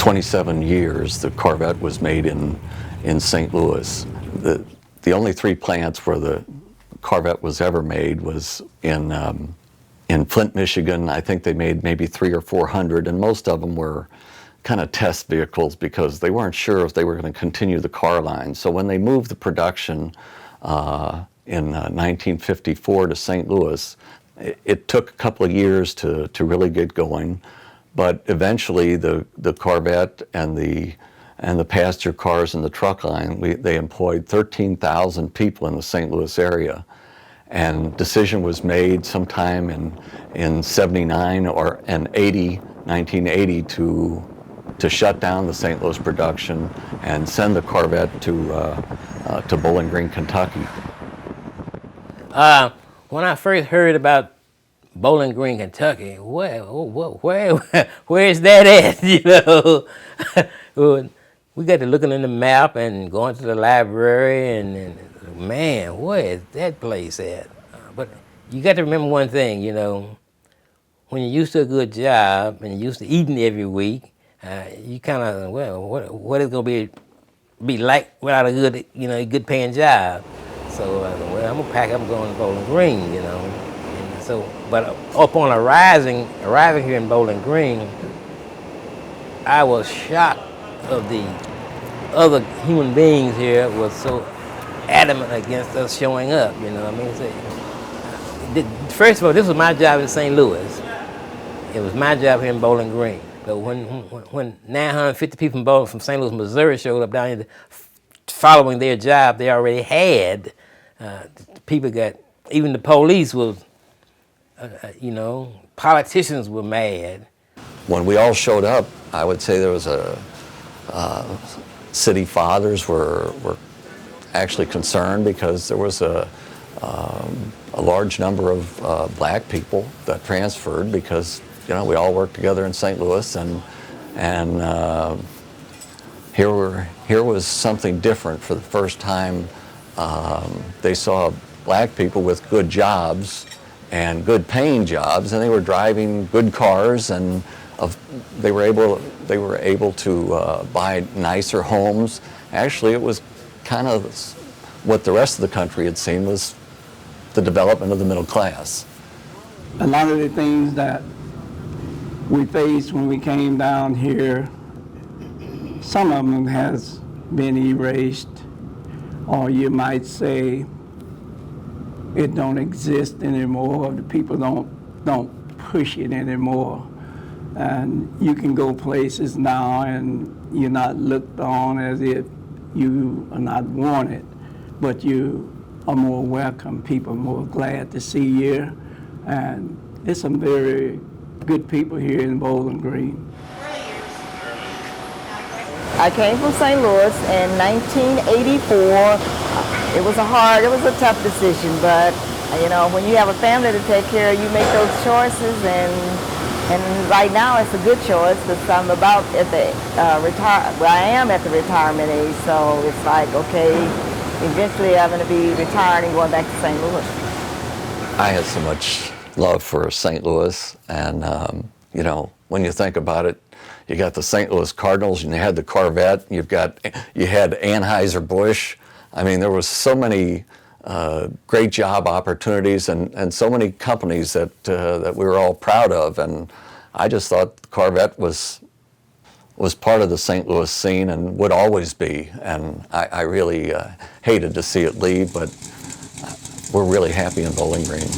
27 years, the Corvette was made in St. Louis. The only 3 plants where the Corvette was ever made was in Flint, Michigan. I think they made maybe 300 or 400, and most of them were kind of test vehicles because they weren't sure if they were going to continue the car line. So when they moved the production in 1954 to St. Louis, it took a couple of years to really get going, but eventually the Corvette and the passenger cars and the truck line, they employed 13,000 people in the St. Louis area. And decision was made sometime in 79 or 1980 to shut down the St. Louis production and send the Corvette to Bowling Green, Kentucky. When I first heard about Bowling Green, Kentucky, where is that at? We got to looking in the map and going to the library and man, where is that place at? But you got to remember one thing, when you're used to a good job and you're used to eating every week, you kind of, what is going to be like without a good paying job? So, I'm gonna pack up and go to Bowling Green, And so, but upon arriving here in Bowling Green, I was shocked of the other human beings here was so adamant against us showing up. First of all, this was my job in St. Louis. It was my job here in Bowling Green. But when 950 people from St. Louis, Missouri showed up down here following their job, they already had. People got, even the police was, politicians were mad. When we all showed up, I would say there was city fathers were actually concerned because there was a large number of black people that transferred because we all worked together in St. Louis, and here was something different for the first time. They saw black people with good jobs and good paying jobs, and they were driving good cars, and they were able to buy nicer homes. Actually, it was kind of what the rest of the country had seen was the development of the middle class. A lot of the things that we faced when we came down here, some of them has been erased, or you might say it don't exist anymore, the people don't push it anymore. And you can go places now and you're not looked on as if you are not wanted, but you are more welcome. People are more glad to see you. And there's some very good people here in Bowling Green. I came from St. Louis in 1984. It was a tough decision, but when you have a family to take care of, you make those choices, and right now it's a good choice because I'm about at the I am at the retirement age, so it's like, okay, eventually I'm going to be retired and going back to St. Louis. I had so much love for St. Louis, and when you think about it, you got the St. Louis Cardinals, and you had the Corvette. You had Anheuser-Busch. I mean, there was so many great job opportunities and so many companies that we were all proud of. And I just thought the Corvette was part of the St. Louis scene and would always be. And I really hated to see it leave, but we're really happy in Bowling Green.